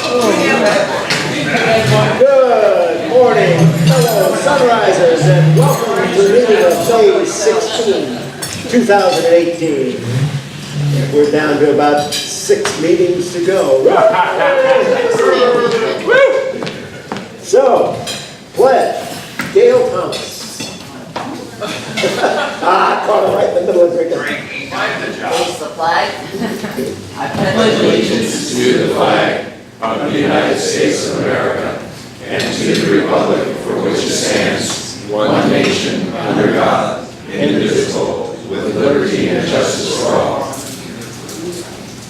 Good morning, fellow sunrisers, and welcome to the meeting of May 16, 2018. We're down to about 6 meetings to go. So, pledge, Gail Thomas. I caught it right in the middle of drinking. Raise the flag. I pledge allegiance to the flag of the United States of America and to the republic for which it stands, one nation, under God, indivisible, with liberty and justice for all.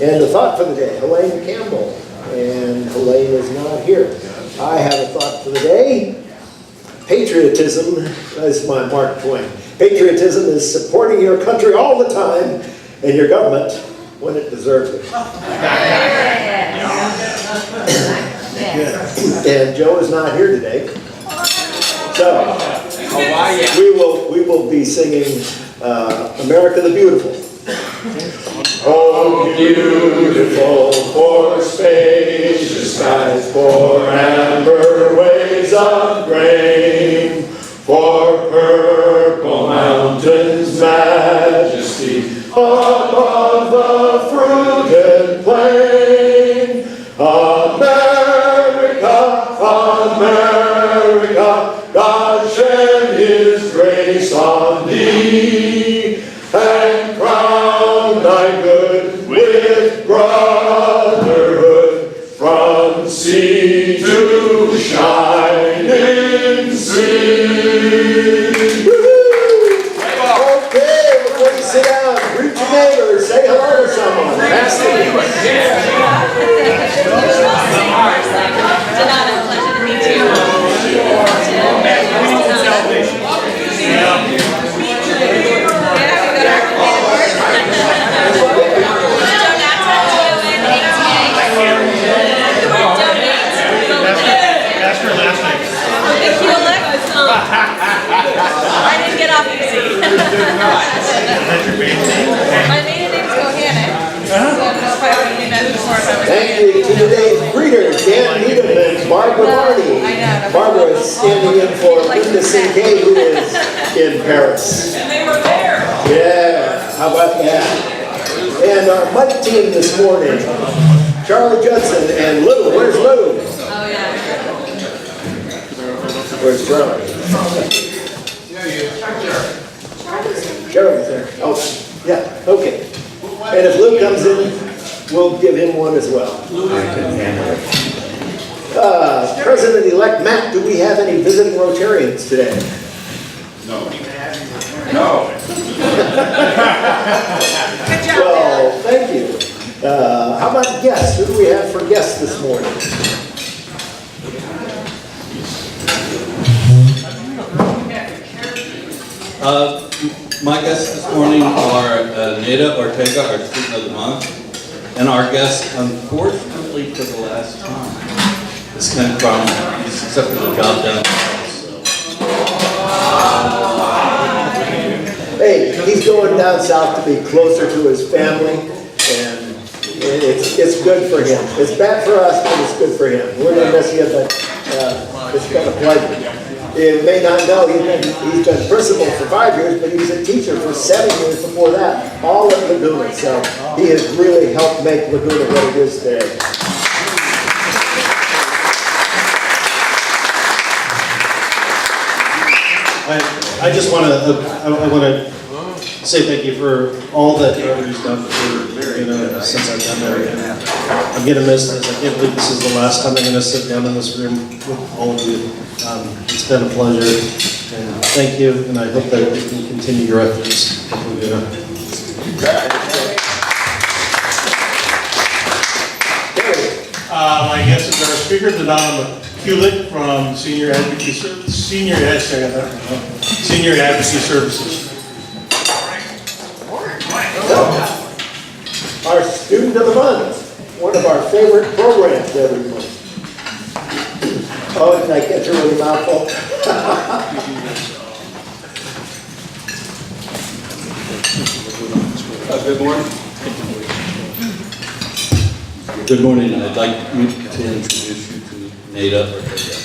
And the thought for the day, Helene Campbell. And Helene is not here. I have a thought for the day. Patriotism is my Mark Twain. Patriotism is supporting your country all the time and your government when it deserves it. And Joe is not here today. So we will be singing America the Beautiful. Oh, beautiful for spacious skies, for amber waves of grain, for purple mountains' majesty, above the fruited plain. America, America, God shed His grace on thee, and crown thy good with brotherhood, from sea to shining sea. Okay, before you sit down, greet your neighbors, say hello to someone. Pass the I didn't get off easy. My maiden name is Johanna. So I don't know if I already met before. Thank you to today's greeters, Dan Needham and Barbara Marty. Barbara is standing in for Linda Sinkay, who is in Paris. And they were there. Yeah, how about that? And our mic team this morning, Charlie Judson and Lou. Where's Lou? Oh, yeah. Where's Charlie? Charlie's there. Oh, yeah, okay. And if Lou comes in, we'll give him one as well. President-elect Matt, do we have any visiting Rotarians today? No. No. Good job, Well, thank you. How about guests? Who do we have for guests this morning? My guests this morning are Neda Ortega, our student of the month, and our guest, unfortunately for the last time, is Ken Crum. He's accepted a job down Hey, he's going down south to be closer to his family, and it's good for him. It's bad for us, but it's good for him. We're going to miss you, but it's been a pleasure. You may not know, he's been principal for 5 years, but he was a teacher for 7 years before that, all at Laguna. So he has really helped make Laguna what it is today. I just want to say thank you for all that everybody's done for, since I've done there. And I'm going to miss this. I can't believe this is the last time I'm going to sit down in this room with all of you. It's been a pleasure, and thank you, and I hope that you can continue your efforts. My guest is our speaker, Donald Kulik from Senior Advocacy Services. Our student of the month, one of our favorite programs every month. Oh, did I get you really mouthful? Good morning. Good morning. I'd like you to introduce you to Nada Ortega.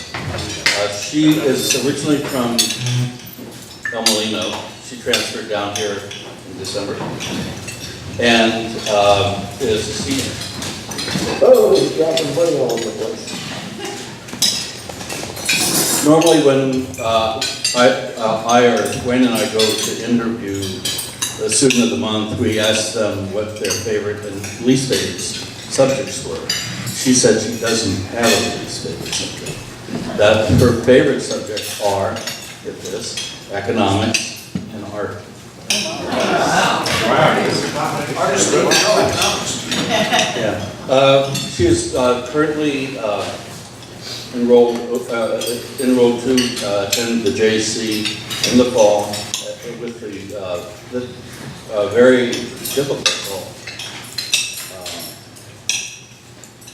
She is originally from El Molino. She transferred down here in December and is a senior. Oh, he's dropping money all over the place. Normally when I or Wayne and I go to interview the student of the month, we ask them what their favorite and least favorite subjects were. She said she doesn't have a least favorite subject. That her favorite subjects are, get this, economics and art. Yeah. She is currently enrolled to attend the JC in the fall with the very difficult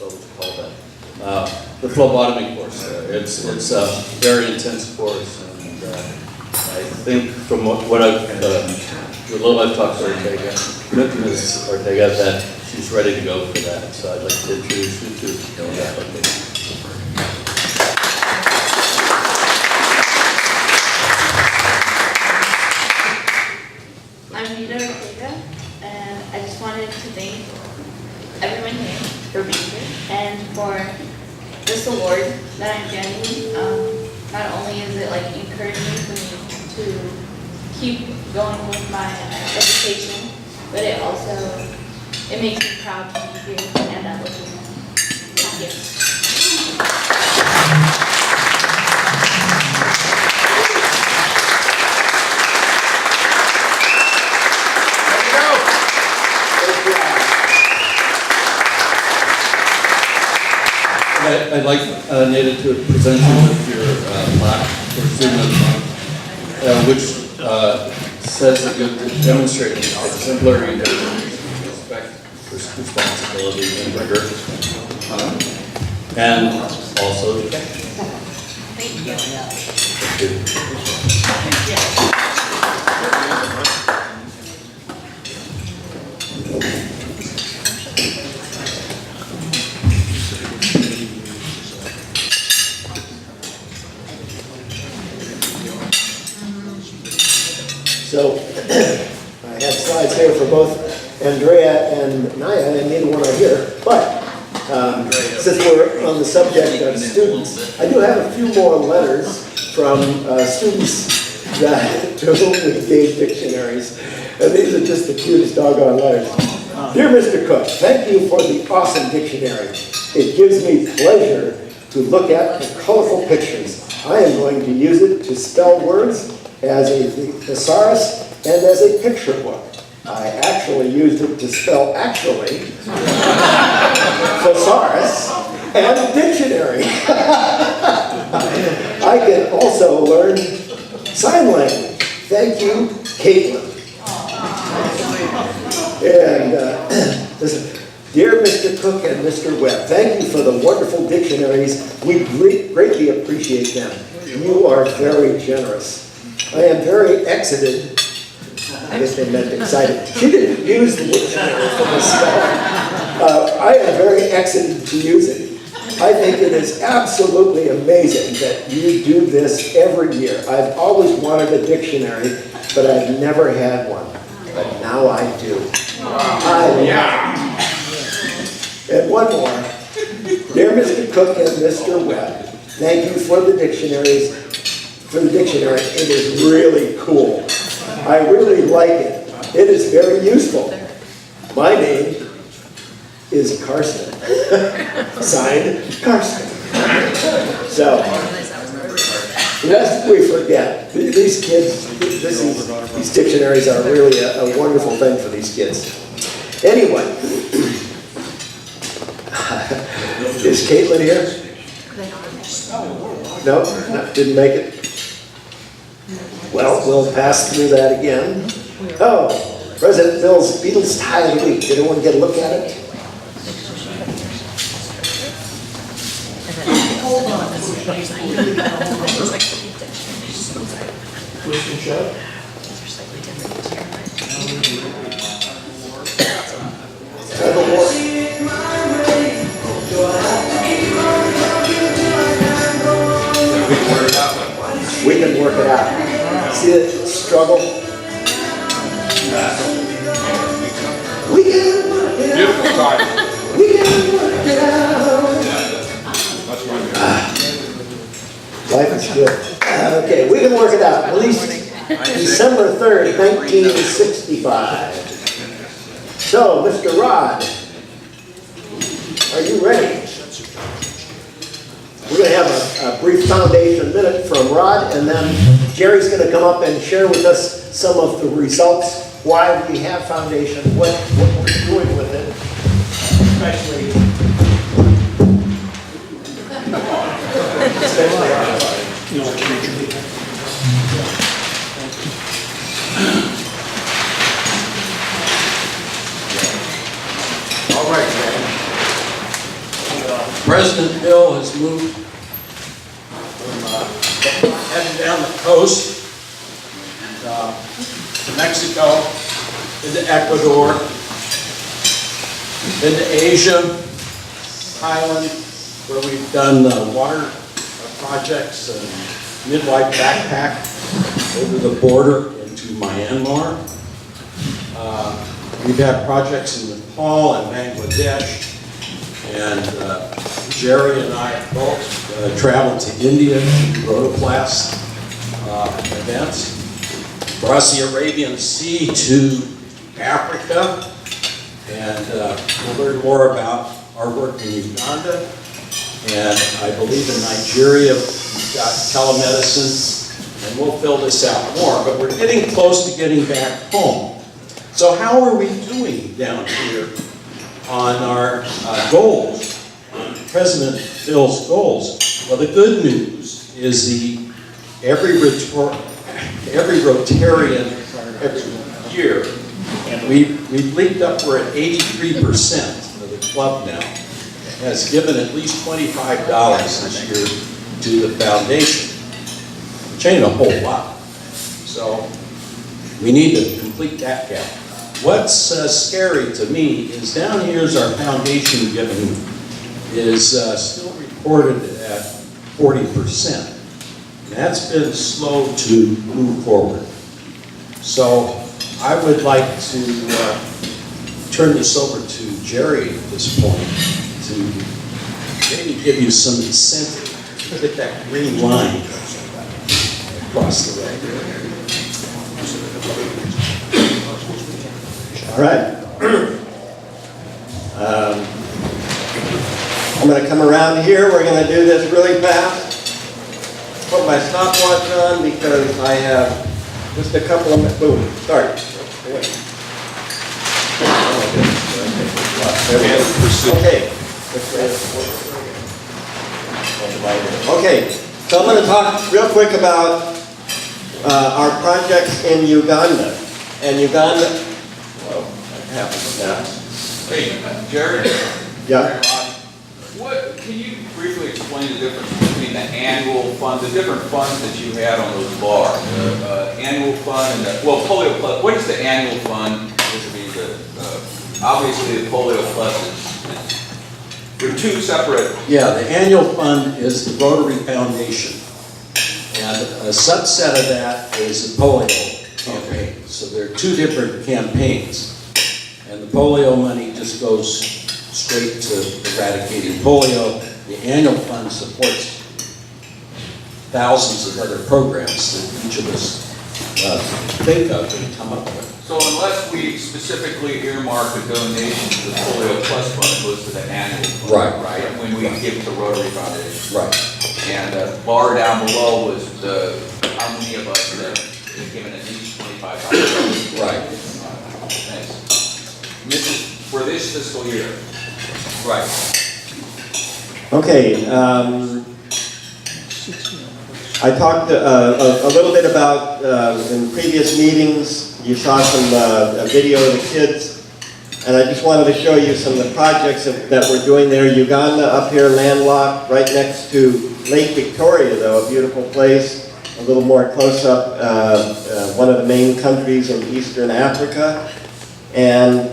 what would you call that? The phlebotomy course. It's a very intense course, and I think from what I've the little I've talked to Ortega, Ms. Ortega, that she's ready to go for that. So I'd like to introduce you to that. I'm Nada Ortega, and I just wanted to thank everyone here for being here and for this award that I'm getting. Not only is it like encouraging for me to keep going with my education, but it makes me proud to be here and at Looking. Thank you. I'd like Nada to present you with your plaque for Student of the Month, which says that you've demonstrated exemplary respect, responsibility, and rigor, and also Thank you. So I have slides here for both Andrea and Naya, and neither one are here. But since we're on the subject of students, I do have a few more letters from students to whom we gave dictionaries. And these are just the cutest doggone letters. Dear Mr. Cook, thank you for the awesome dictionary. It gives me pleasure to look at the colorful pictures. I am going to use it to spell words as a thesaurus and as a picture book. I actually used it to spell actually, thesaurus, and dictionary. I can also learn sign language. Thank you, Caitlin. And dear Mr. Cook and Mr. Webb, thank you for the wonderful dictionaries. We greatly appreciate them. You are very generous. I am very excited. I guess they meant excited. She didn't use the dictionary for herself. I am very excited to use it. I think it is absolutely amazing that you do this every year. I've always wanted a dictionary, but I've never had one. But now I do. I love it. And one more. Dear Mr. Cook and Mr. Webb, thank you for the dictionaries. For the dictionary, it is really cool. I really like it. It is very useful. My name is Karsten. Signed, Karsten. So, lest we forget, these kids, these dictionaries are really a wonderful thing for these kids. Anyway, is Caitlin here? No, didn't make it. Well, we'll pass through that again. Oh, President Bill's Beatles tie of the week. Did anyone get a look at it? Hold on. Twist and shove? Tug of war. can work it out. See the struggle? We can work it out. Beautiful time. We can work it out. That's my Life is good. Okay, we can work it out. Released December 3rd, 1965. So, Mr. Rod, are you ready? We're going to have a brief foundation minute from Rod, and then Jerry's going to come up and share with us some of the results, why we have foundation, what we're doing with it, especially All right, man. President Bill has moved from heading down the coast and, to Mexico, into Ecuador, into Asia, Thailand, where we've done water projects and midwife backpack over the border into Myanmar. We've had projects in Nepal and Bangladesh. And Jerry and I both traveled to India to rotoclast events. Across the Arabian Sea to Africa. And we'll learn more about our work in Uganda. And I believe in Nigeria, we've got telemedicine. And we'll fill this out more. But we're getting close to getting back home. So how are we doing down here on our goals, on President Phil's goals? Well, the good news is every Rotarian every year, and we've leaped up, we're at 83% of the club now, has given at least $25 this year to the foundation, which ain't a whole lot. So we need to complete that gap. What's scary to me is down here's our foundation giving is still reported at 40%. And that's been slow to move forward. So I would like to turn this over to Jerry at this point to maybe give you some incentive to get that green line across the way. All right. I'm going to come around here. We're going to do this really fast. Put my stopwatch on because I have just a couple of minutes. Boom, start. Okay. Okay, so I'm going to talk real quick about our projects in Uganda. And Uganda, well, that happens now. Hey, Jerry. Yeah. What, can you briefly explain the difference between the annual fund, the different funds that you had on those bars? The annual fund and the, well, Polio Plus, what is the annual fund? This would be the, obviously the Polio Plus is, they're two separate. Yeah, the annual fund is the Rotary Foundation. And a subset of that is the polio campaign. So there are two different campaigns. And the polio money just goes straight to eradicating polio. The annual fund supports thousands of other programs that each of us think of and come up with. So unless we specifically earmark a donation to the Polio Plus Fund, it goes to the annual fund. Right. When we give to Rotary Foundation. Right. And the bar down below was how many of us that have given at least $25. Right. Thanks. This is for this fiscal year. Right. Okay, I talked a little bit about, in previous meetings, you saw some a video of the kids, and I just wanted to show you some of the projects that we're doing there. Uganda up here, landlocked, right next to Lake Victoria, though, a beautiful place. A little more close-up, one of the main countries in Eastern Africa. And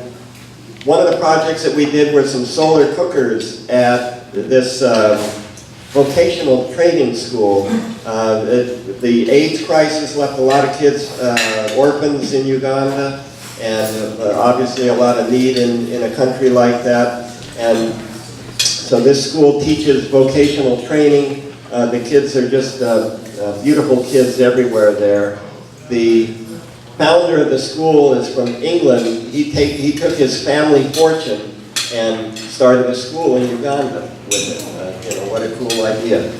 one of the projects that we did were some solar cookers at this vocational training school. The AIDS crisis left a lot of kids orphans in Uganda, and obviously a lot of need in a country like that. And so this school teaches vocational training. The kids are just beautiful kids everywhere there. The founder of the school is from England. He took his family fortune and started a school in Uganda with it. What a cool idea.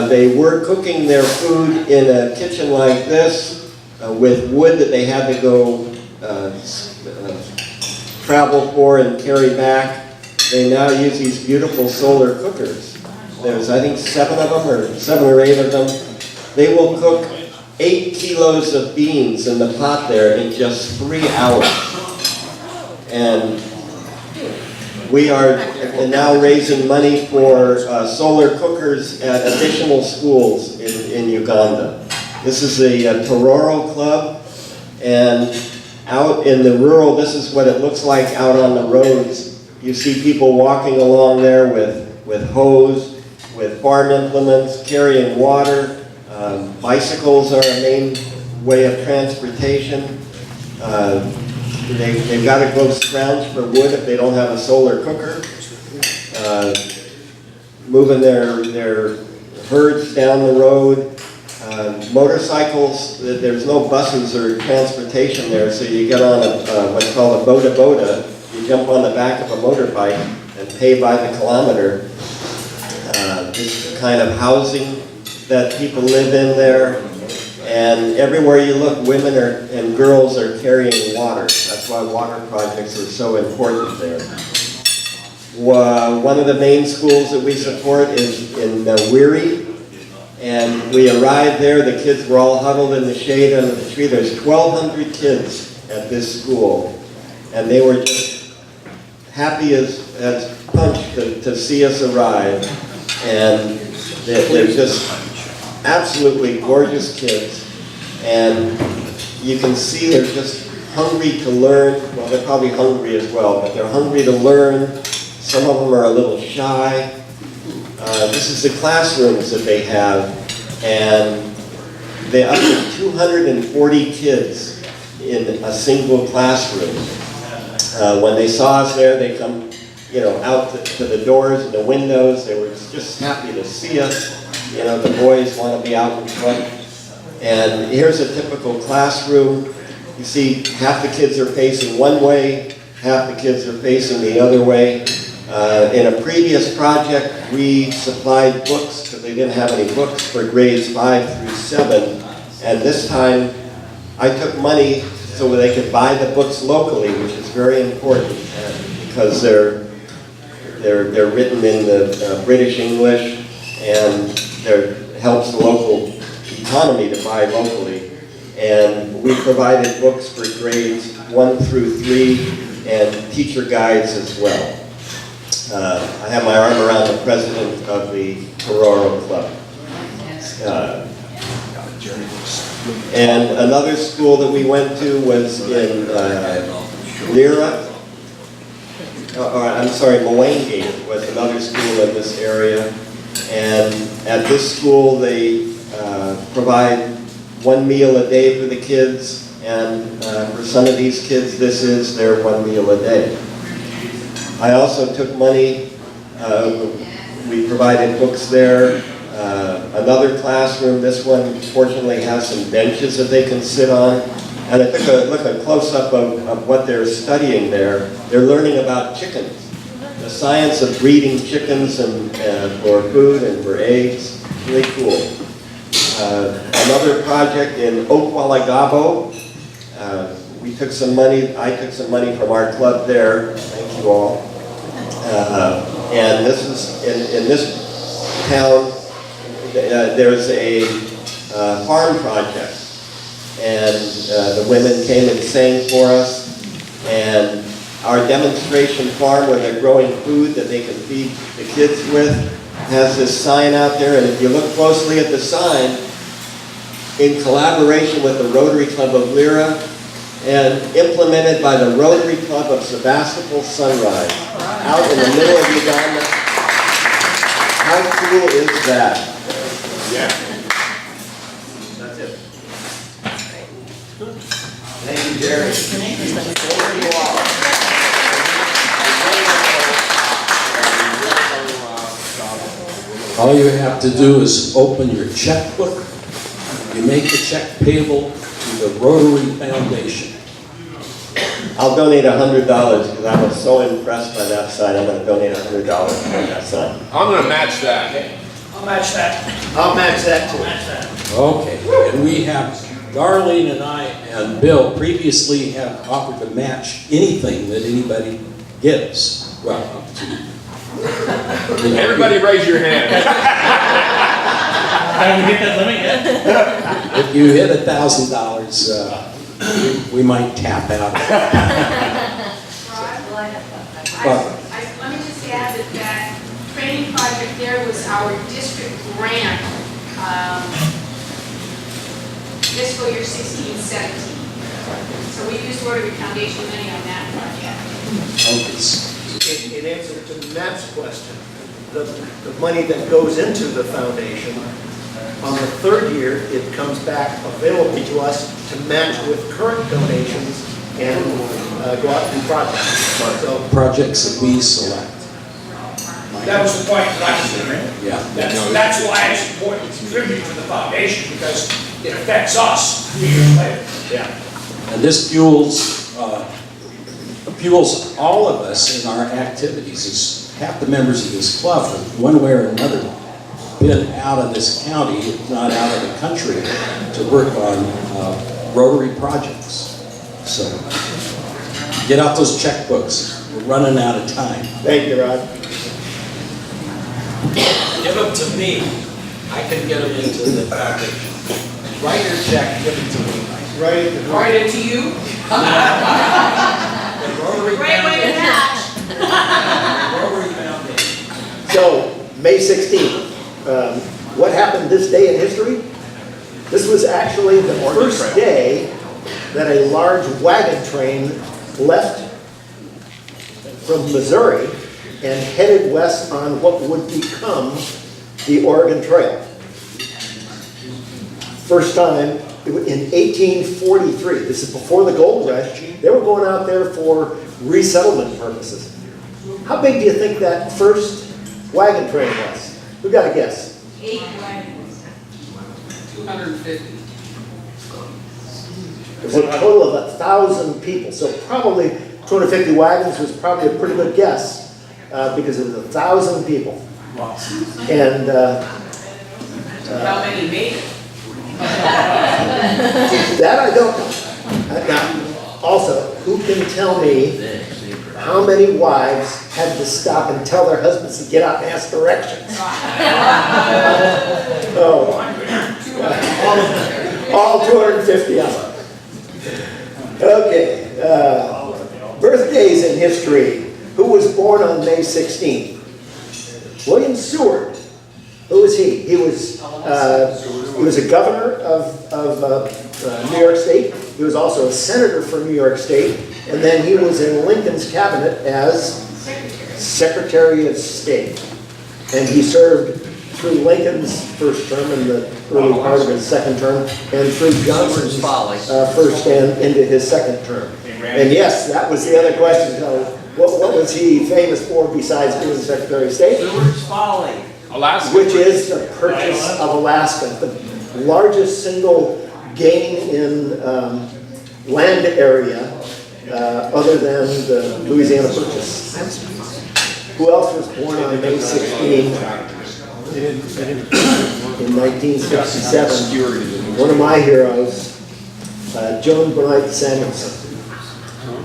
They were cooking their food in a kitchen like this with wood that they had to go travel for and carry back. They now use these beautiful solar cookers. There's, I think, 7 or 8 of them. They will cook 8 kilos of beans in the pot there in just 3 hours. And we are now raising money for solar cookers at additional schools in Uganda. This is the Tororo Club, and out in the rural, this is what it looks like out on the roads. You see people walking along there with hose, with farm implements, carrying water. Bicycles are a main way of transportation. They've got to go scrounge for wood if they don't have a solar cooker. Moving their herds down the road. Motorcycles, there's no buses or transportation there, so you get on what's called a boda. You jump on the back of a motorbike and pay by the kilometer. This is the kind of housing that people live in there. And everywhere you look, women and girls are carrying water. That's why water projects are so important there. One of the main schools that we support is in Wiri. And we arrived there, the kids were all huddled in the shade under the tree. There's 1,200 kids at this school. And they were just happy as punch to see us arrive. And they're just absolutely gorgeous kids, and you can see they're just hungry to learn. Well, they're probably hungry as well, but they're hungry to learn. Some of them are a little shy. This is the classrooms that they have, and they up to 240 kids in a single classroom. When they saw us there, they come, out to the doors and the windows. They were just happy to see us. The boys want to be out in front. And here's a typical classroom. You see half the kids are facing one way, half the kids are facing the other way. In a previous project, we supplied books, because they didn't have any books, for grades 5 through 7. And this time, I took money so they could buy the books locally, which is very important, because they're written in the British English, and it helps the local economy to buy locally. And we provided books for grades 1 through 3 and teacher guides as well. I have my arm around the president of the Tororo Club. And another school that we went to was in Lira. Mwangi was another school in this area. And at this school, they provide 1 meal a day for the kids, and for some of these kids, this is their 1 meal a day. I also took money. We provided books there. Another classroom, this one fortunately has some benches that they can sit on. And I took a close-up of what they're studying there. They're learning about chickens. The science of breeding chickens and for food and for eggs. Really cool. Another project in Okwalagabo. We took some money. I took some money from our club there. Thank you all. And this is in this town. There's a farm project, and the women came and sang for us. And our demonstration farm, where they're growing food that they can feed the kids with, has this sign out there. And if you look closely at the sign, in collaboration with the Rotary Club of Lira and implemented by the Rotary Club of Sebastopol Sunrise, out in the middle of Uganda. How cool is that? Yeah. That's it. Thank you, Jerry. Thank you all. All you have to do is open your checkbook. You make the check payable to the Rotary Foundation. I'll donate $100 because I was so impressed by that side. I'm going to donate $100 for that side. I'm gonna match that. I'll match that too. Okay, and we have, Darlene and I and Bill previously have offered to match anything that anybody gives. Well, up to. Everybody raise your hand. Haven't hit that limit yet? If you hit $1,000, we might tap out. Let me just add that that training project there was our district grant, fiscal year 16-17. So we used Rotary Foundation money on that project. In answer to Matt's question, the money that goes into the foundation, on the third year, it comes back available to us to match with current donations and go out and do projects. So, Projects that we select. That was the point that I was making. Yeah. That's why it's important to contribute to the foundation, because it affects us 3 years later. yeah. And this fuels all of us in our activities. As half the members of this club, one way or another, been out of this county, if not out of the country, to work on Rotary projects. So get out those checkbooks. We're running out of time. Thank you, Rod. Give them to me. I can get them into the foundation. Write your check, give it to me. Write it to you. The Rotary Great way to match. Rotary Foundation. So, May 16th, what happened this day in history? This was actually the first day that a large wagon train left from Missouri and headed west on what would become the Oregon Trail. First time in 1843, this is before the gold rush, they were going out there for resettlement purposes. How big do you think that first wagon train was? Who got a guess? 8 wagons. 250. It was a total of 1,000 people, so probably 250 wagons was probably a pretty good guess because it was 1,000 people. Wow. And How many made it? that I don't know. Now, also, who can tell me how many wives had to stop and tell their husbands to get out and ask directions? Oh, all 250 of them. Okay, birthdays in history. Who was born on May 16th? William Seward. Who was he? He was a governor of New York State. He was also a senator from New York State. And then he was in Lincoln's cabinet as Secretary of State. And he served through Lincoln's first term and the early part of his second term, and through Johnson's first and into his second term. And yes, that was the other question. So what was he famous for besides being Secretary of State? Alaska. Which is the purchase of Alaska, the largest single gain in land area other than the Louisiana Purchase. Who else was born on May 16 in 1967? One of my heroes, Joan Benoit Samuelson.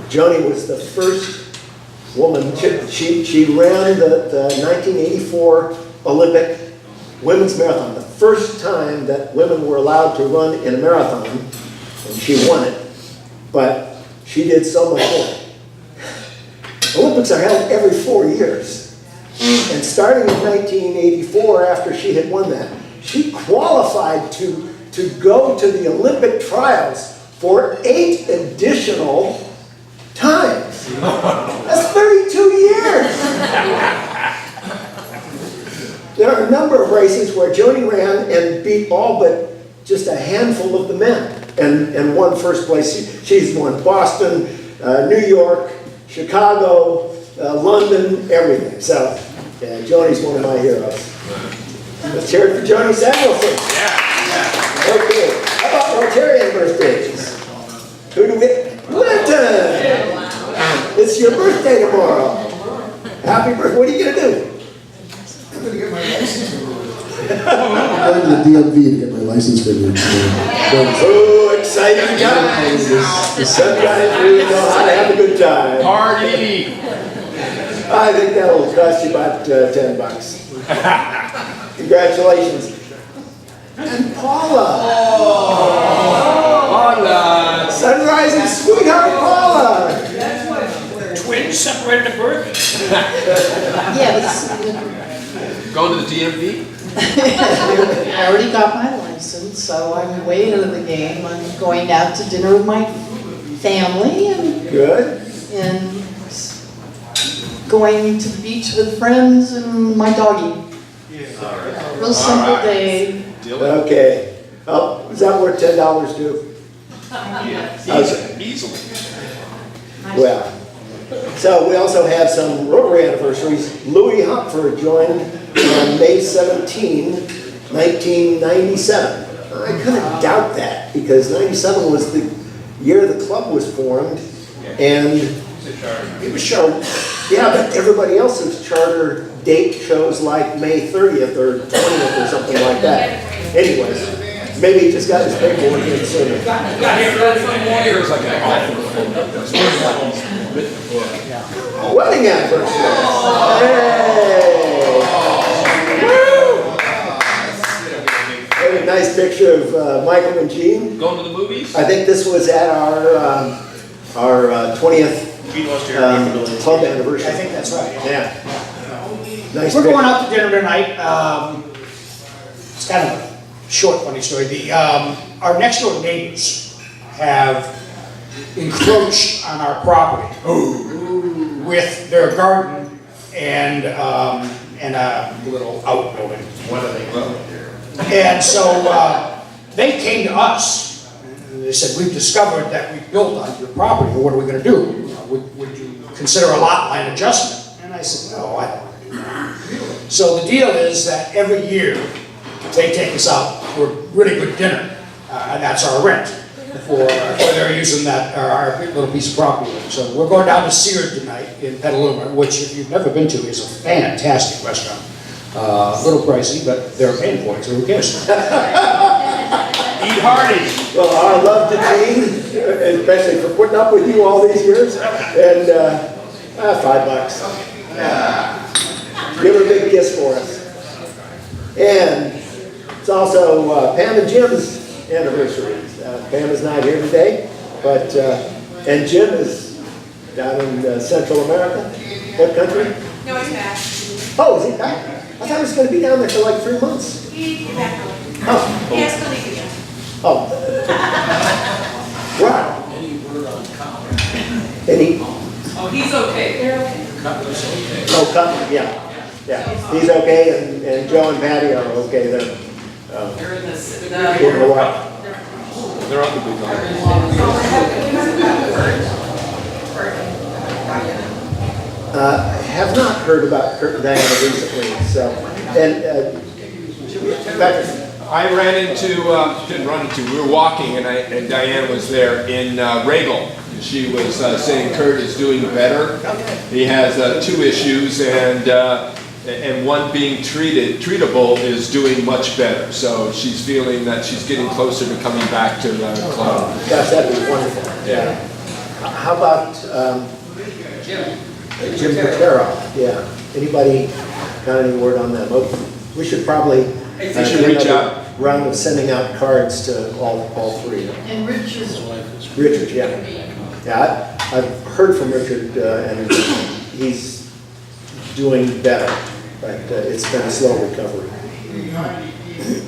Joni was the first woman, she ran the 1984 Olympic women's marathon, the first time that women were allowed to run in a marathon, and she won it. But she did so much more. Olympics are held every 4 years. And starting in 1984, after she had won that, she qualified to go to the Olympic trials for 8 additional times. That's 32 years. there are a number of races where Joni ran and beat all but just a handful of the men and won first place. She's won Boston, New York, Chicago, London, everything. So, yeah, Joni's one of my heroes. Let's hear it for Joni Samuelson. Yeah. Okay, how about Rotarian birthdays? Who do we? Linton! It's your birthday tomorrow. Happy birthday. What are you going to do? I'm going to the DMV to get my license renewed. Oh, exciting times. Sometimes we know how to have a good time. Party. I think that'll cost you about $10. Congratulations. And Paula. Hola. Sunrise and sweetheart Paula. Twins separated at birth? Yes, Going to the DMV? I already got my license, so I'm way ahead of the game. I'm going out to dinner with my family Good. and going to the beach with friends and my doggy. Real simple day. Okay. Oh, is that worth $10 too? Easily. Well, so we also have some Rotary anniversaries. Louis Hopford joined on May 17, 1997. I kind of doubt that because 97 was the year the club was formed, and it was chartered. Yeah, but everybody else's charter date shows like May 30th or 20th or something like that. Anyways, maybe he just got his paperwork in sooner. Here's like an Wedding anniversary. Hey! Woo! A nice picture of Michael and Jean. Going to the movies? I think this was at our 20th club anniversary. I think that's right. Yeah. Nice We're going picture. out to dinner tonight. It's kind of a short, funny story. Our next door neighbors have encroached on our property with their garden and a little outbuilding. What are they? And so they came to us. And they said, "We've discovered that we built on your property. What are we going to do? Would you consider a lot line adjustment?" And I said, "No, I don't." So the deal is that every year they take us out for a really good dinner, and that's our rent for they're using that our little piece of property. So we're going down to Seared tonight in Petaluma, which if you've never been to is a fantastic restaurant. A little pricey, but they're paying for it, so who cares? Eat hearty. Well, our love to Jean, especially for putting up with you all these years, and $5. Give her a big kiss for us. And it's also Pam and Jim's anniversary. Pam is not here today, but and Jim is down in Central America. What country? No, he's back. Oh, is he back? I thought he was going to be down there for like 3 months. He's back. Oh, He has to leave again. oh. Wow. Any? Oh, he's okay. They're okay. Oh, Cutler, yeah. Yeah, he's okay, and Joe and Patty are okay then. They're in the, In Hawaii. They're on the big one. I have not heard about Kurt and Diana recently, so, and, Patrick, I ran into, didn't run into, we were walking and Diane was there in Regal. She was saying Kurt is doing better. He has 2 issues and one being treatable is doing much better. So she's feeling that she's getting closer to coming back to the club. gosh, that'd be wonderful. Yeah. How about, Jim Patero? Yeah, anybody got any word on them? Oh, we should probably They should reach out. round of sending out cards to all 3. And Richard, Richard, yeah. Yeah, I've heard from Richard, and he's doing better, but it's been a slow recovery.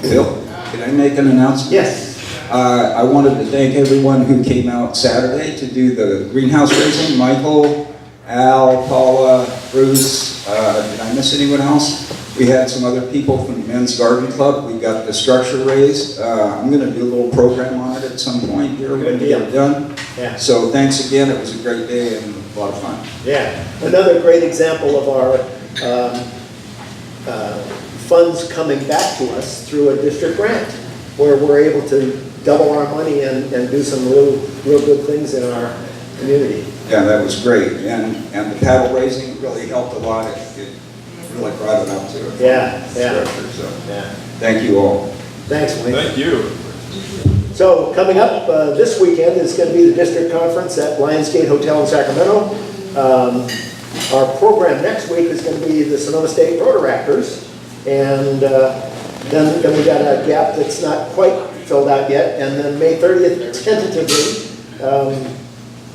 Bill, can I make an announcement? Yes. I wanted to thank everyone who came out Saturday to do the greenhouse raising. Michael, Al, Paula, Bruce, did I miss anyone else? We had some other people from the Men's Garden Club. We got the structure raised. I'm going to do a little program on it at some point here when we get it done. Yeah. So thanks again. It was a great day and a lot of fun. Yeah, another great example of our funds coming back to us through a district grant, where we're able to double our money and do some real good things in our community. Yeah, that was great. And the paddle raising really helped a lot. It really brought it up to it. Yeah. Structure, so Yeah. thank you all. Thanks, Wayne. Thank you. So coming up this weekend is going to be the district conference at Lionsgate Hotel in Sacramento. Our program next week is going to be the Sonoma State Rotaractors, and then we got a gap that's not quite filled out yet, and then May 30th, tentatively,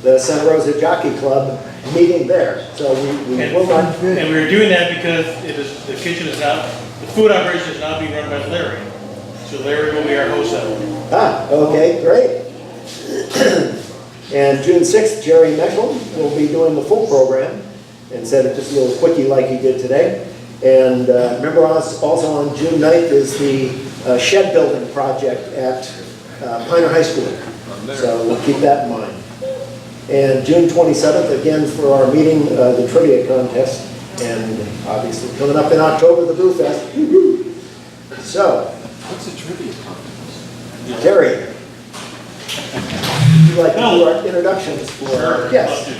the Santa Rosa Jockey Club meeting there. So we will not. And we were doing that because the kitchen is now, the food operation is now being run by Larry. So Larry will be our host that one. Okay, great. And June 6th, Jerry Mecklem will be doing the full program instead of just a little quickie like he did today. And remember also on June 9th is the shed building project at Pioneer High School. So we'll keep that in mind. And June 27th, again, for our meeting, the trivia contest. And obviously coming up in October, the Brew Fest. So. What's the trivia contest? Jerry, would you like to do our introductions for our guests?